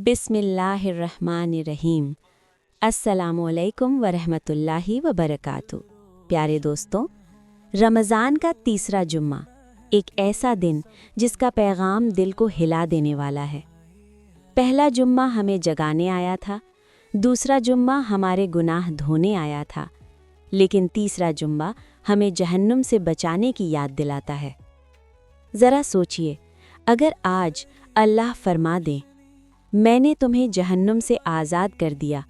बिस्मिल्लाहिर्रहमानिर्रहीम। अस्सलामुअलैकुम वरहमतुल्लाहि वबरकातुहू। प्यारे दोस्तों, रमज़ान का तीसरा जुम्मा एक ऐसा दिन जिसका पैगाम दिल को हिला देने वाला है। पहला जुम्मा हमें जगाने आया था, दूसरा जुम्मा हमारे गुनाह धोने आया था, लेकिन तीसरा जुम्मा हमें जहन्नुम से बचाने की याद दिलाता है। ज़रा सोचिए, अगर आज अल्लाह फरमा दे, मैंने तुम्हें जहन्नुम से आज़ाद कर दिया,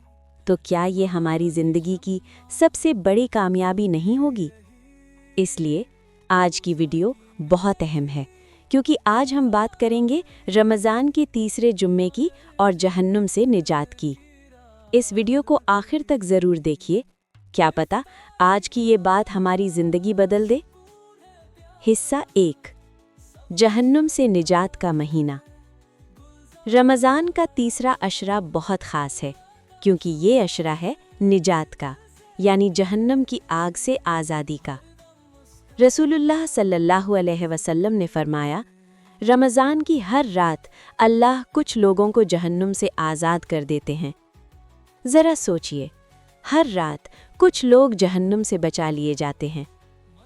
तो क्या ये हमारी ज़िंदगी की सबसे बड़ी कामयाबी नहीं होगी? इसलिए आज की वीडियो बहुत अहम है, क्योंकि आज हम बात करेंगे रमज़ान के तीसरे जुम्मे की और जहन्नुम से निजात की। इस वीडियो को आखिर तक ज़रूर देखिए, क्या पता आज की ये बात हमारी ज़िंदगी बदल दे। हिस्सा 1, जहन्नुम से निजात का महीना। रमज़ान का तीसरा अशरा बहुत ख़ास है, क्योंकि ये अशरा है निजात का, यानी जहन्नम की आग से आज़ादी का। रसूलुल्लाह सल्लल्लाहु अलैहि वसल्लम ने फरमाया, रमज़ान की हर रात अल्लाह कुछ लोगों को जहन्नुम से आज़ाद कर देते हैं। ज़रा सोचिए, हर रात कुछ लोग जहन्नुम से बचा लिए जाते हैं।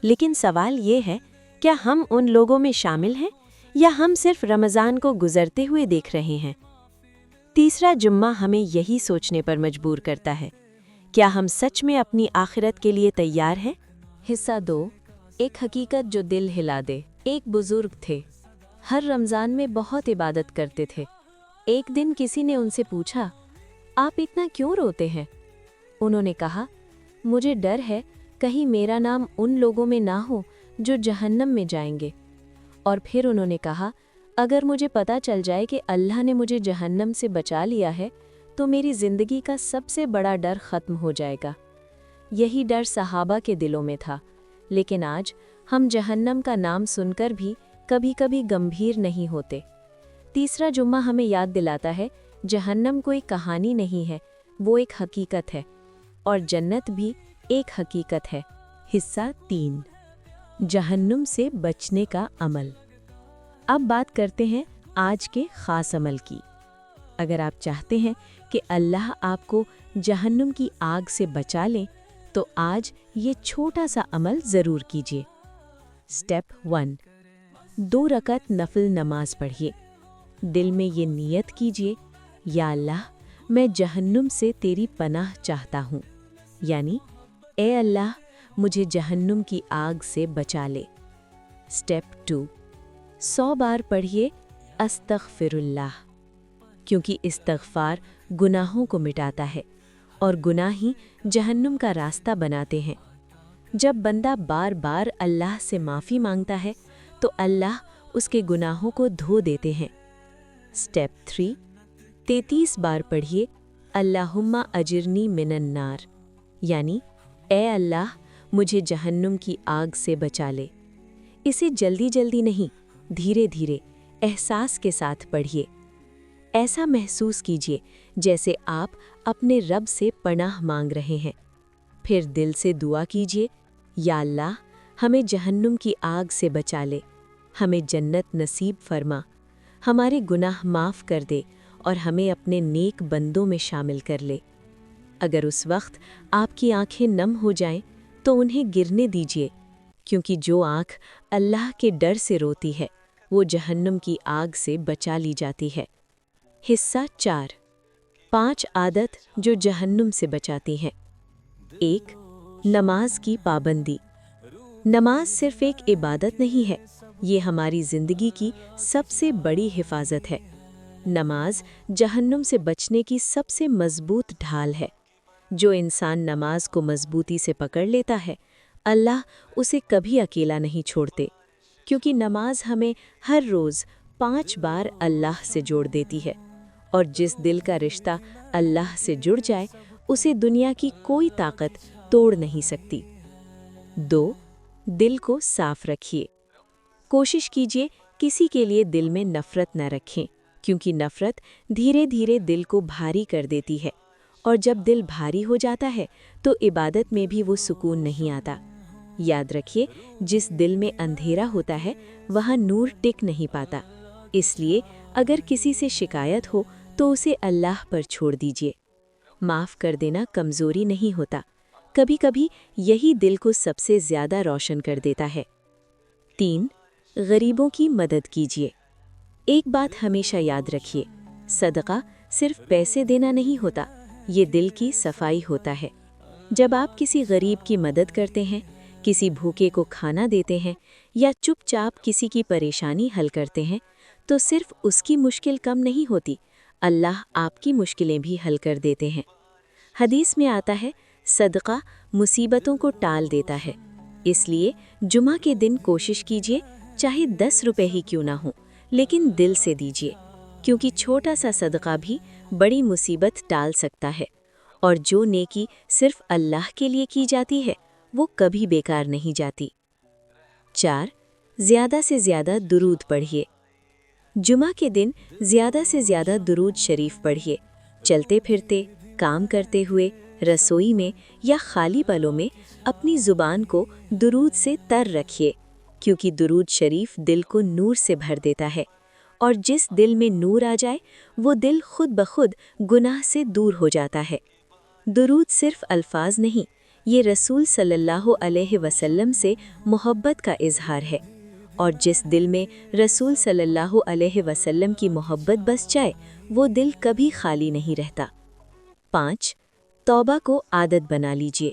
लेकिन सवाल ये है, क्या हम उन लोगों में शामिल हैं या हम सिर्फ रमज़ान को गुजरते हुए देख रहे हैं? तीसरा जुम्मा हमें यही सोचने पर मजबूर करता है, क्या हम सच में अपनी आखिरत के लिए तैयार हैं? हिस्सा 2, एक हकीकत जो दिल हिला दे। एक बुजुर्ग थे, हर रमज़ान में बहुत इबादत करते थे। एक दिन किसी ने उनसे पूछा, आप इतना क्यों रोते हैं? उन्होंने कहा, मुझे डर है कहीं मेरा नाम उन लोगों में ना हो जो जहन्नम में जाएंगे। और फिर उन्होंने कहा, अगर मुझे पता चल जाए कि अल्लाह ने मुझे जहन्नम से बचा लिया है, तो मेरी ज़िंदगी का सबसे बड़ा डर ख़त्म हो जाएगा। यही डर सहाबा के दिलों में था, लेकिन आज हम जहन्नम का नाम सुनकर भी कभी-कभी गंभीर नहीं होते। तीसरा जुम्मा हमें याद दिलाता है, जहन्नम कोई कहानी नहीं है, वो एक हकीकत है, और जन्नत भी एक हकीकत है। हिस्सा 3, जहन्नुम से बचने का अमल। अब बात करते हैं आज के ख़ास अमल की। अगर आप चाहते हैं कि अल्लाह आपको जहन्नुम की आग से बचा ले, तो आज ये छोटा सा अमल ज़रूर कीजिए। स्टेप 1, 2 रकात नफल नमाज पढ़िए। दिल में ये नियत कीजिए, या अल्लाह, मैं जहन्नुम से तेरी पनाह चाहता हूँ, यानी ए अल्लाह, मुझे जहन्नुम की आग से बचा ले। स्टेप 2, 100 बार पढ़िए अस्तग़फ़िरुल्लाह, क्योंकि इस्तग़फ़ार गुनाहों को मिटाता है और गुनाह ही जहन्नुम का रास्ता बनाते हैं। जब बंदा बार बार अल्लाह से माफ़ी मांगता है, तो अल्लाह उसके गुनाहों को धो देते हैं। स्टेप 3, 33 बार पढ़िए अल्लाहुम्मा अजिरनी मिनन नार, यानी ए अल्लाह, मुझे जहन्नुम की आग से बचा ले। इसे जल्दी जल्दी नहीं, धीरे धीरे एहसास के साथ पढ़िए। ऐसा महसूस कीजिए जैसे आप अपने रब से पनाह मांग रहे हैं। फिर दिल से दुआ कीजिए, या अल्लाह, हमें जहन्नुम की आग से बचा ले, हमें जन्नत नसीब फरमा, हमारे गुनाह माफ़ कर दे और हमें अपने नेक बंदों में शामिल कर ले। अगर उस वक्त आपकी आंखें नम हो जाएं, तो उन्हें गिरने दीजिए, क्योंकि जो आँख अल्लाह के डर से रोती है, वो जहन्नुम की आग से बचा ली जाती है। हिस्सा 4, 5 आदत जो जहन्नुम से बचाती हैं। 1, नमाज की पाबंदी। नमाज सिर्फ एक इबादत नहीं है, ये हमारी ज़िंदगी की सबसे बड़ी हिफाजत है। नमाज जहन्नुम से बचने की सबसे मजबूत ढाल है। जो इंसान नमाज को मजबूती से पकड़ लेता है, अल्लाह उसे कभी अकेला नहीं छोड़ते, क्योंकि नमाज हमें हर रोज़ 5 बार अल्लाह से जोड़ देती है, और जिस दिल का रिश्ता अल्लाह से जुड़ जाए, उसे दुनिया की कोई ताकत तोड़ नहीं सकती। 2, दिल को साफ रखिए। कोशिश कीजिए किसी के लिए दिल में नफ़रत न रखें, क्योंकि नफ़रत धीरे धीरे दिल को भारी कर देती है, और जब दिल भारी हो जाता है, तो इबादत में भी वो सुकून नहीं आता। याद रखिए, जिस दिल में अंधेरा होता है, वहाँ नूर टिक नहीं पाता। इसलिए अगर किसी से शिकायत हो, तो उसे अल्लाह पर छोड़ दीजिए। माफ़ कर देना कमज़ोरी नहीं होता, कभी कभी यही दिल को सबसे ज़्यादा रोशन कर देता है। 3. गरीबों की मदद कीजिए। एक बात हमेशा याद रखिए, सदका सिर्फ पैसे देना नहीं होता, ये दिल की सफाई होता है। जब आप किसी गरीब की मदद करते हैं, किसी भूखे को खाना देते हैं या चुपचाप किसी की परेशानी हल करते हैं, तो सिर्फ उसकी मुश्किल कम नहीं होती, अल्लाह आपकी मुश्किलें भी हल कर देते हैं। हदीस में आता है, सदका मुसीबतों को टाल देता है। इसलिए जुमा के दिन कोशिश कीजिए, चाहे 10 रुपए ही क्यों ना हो, लेकिन दिल से दीजिए, क्योंकि छोटा सा सदका भी बड़ी मुसीबत टाल सकता है। और जो नेकी सिर्फ अल्लाह के लिए की जाती है, वो कभी बेकार नहीं जाती। 4. ज़्यादा से ज़्यादा दुरूद पढ़िए। जुमा के दिन ज़्यादा से ज़्यादा दुरूद शरीफ पढ़िए। चलते फिरते, काम करते हुए, रसोई में या खाली पलों में अपनी ज़ुबान को दुरूद से तर रखिए, क्योंकि दुरूद शरीफ दिल को नूर से भर देता है, और जिस दिल में नूर आ जाए वो दिल खुद ब खुद गुनाह से दूर हो जाता है। दुरूद सिर्फ अल्फाज नहीं, ये रसूल सल्लल्लाहु अलैहि वसल्लम से मोहब्बत का इजहार है, और जिस दिल में रसूल सल्लल्लाहु अलैहि वसल्लम की मोहब्बत बस जाए, वो दिल कभी खाली नहीं रहता। 5. तौबा को आदत बना लीजिए।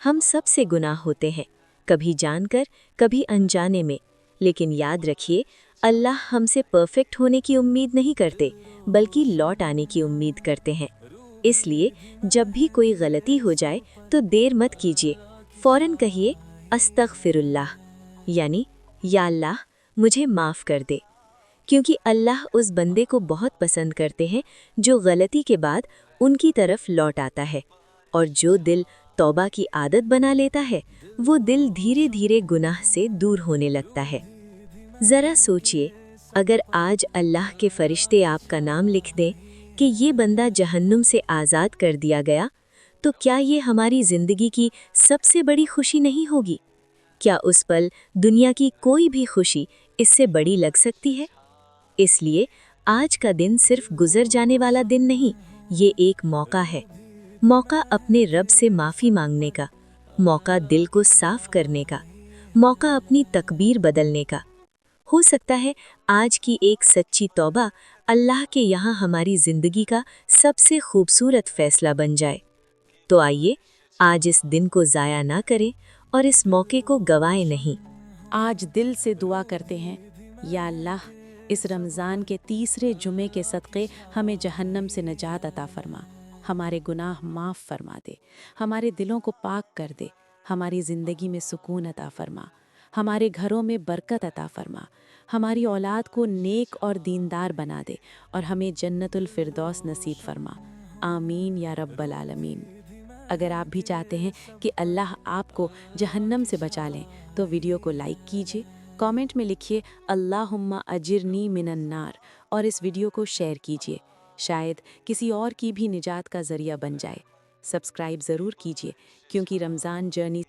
हम सब से गुनाह होते हैं, कभी जानकर, कभी अनजाने में, लेकिन याद रखिए, अल्लाह हमसे परफेक्ट होने की उम्मीद नहीं करते, बल्कि लौट आने की उम्मीद करते हैं। इसलिए जब भी कोई गलती हो जाए तो देर मत कीजिए, फौरन कहिए अस्तगफिरुल्लाह, यानी या अल्लाह मुझे माफ़ कर दे, क्योंकि अल्लाह उस बंदे को बहुत पसंद करते हैं जो गलती के बाद उनकी तरफ लौट आता है। और जो दिल तौबा की आदत बना लेता है, वो दिल धीरे धीरे गुनाह से दूर होने लगता है। ज़रा सोचिए, अगर आज अल्लाह के फरिश्ते आपका नाम लिख दें कि ये बंदा जहन्नुम से आज़ाद कर दिया गया, तो क्या ये हमारी ज़िंदगी की सबसे बड़ी खुशी नहीं होगी? क्या उस पल दुनिया की कोई भी खुशी इससे बड़ी लग सकती है? इसलिए आज का दिन सिर्फ गुजर जाने वाला दिन नहीं, ये एक मौका है। मौका अपने रब से माफ़ी मांगने का, मौका दिल को साफ करने का, मौका अपनी तकदीर बदलने का। हो सकता है आज की एक सच्ची तौबा अल्लाह के यहाँ हमारी ज़िंदगी का सबसे खूबसूरत फ़ैसला बन जाए। तो आइए आज इस दिन को ज़ाया ना करें और इस मौके को गंवाएं नहीं। आज दिल से दुआ करते हैं, या अल्लाह, इस रमज़ान के तीसरे जुमे के सदक़े हमें जहन्नम से नजात अता फरमा, हमारे गुनाह माफ़ फरमा दे, हमारे दिलों को पाक कर दे, हमारी ज़िंदगी में सुकून अता फरमा, हमारे घरों में बरकत अता फरमा, हमारी औलाद को नेक और दीनदार बना दे, और हमें जन्नतुल फिरदौस नसीब फरमा। आमीन या रब्बल आलमीन। अगर आप भी चाहते हैं कि अल्लाह आपको जहन्नम से बचा लें, तो वीडियो को लाइक कीजिए, कमेंट में लिखिए अल्लाहुम्मा अजिरनी मिनन नार, और इस वीडियो को शेयर कीजिए, शायद किसी और की भी निजात का ज़रिया बन जाए। सब्सक्राइब ज़रूर कीजिए, क्योंकि रमज़ान जर्नी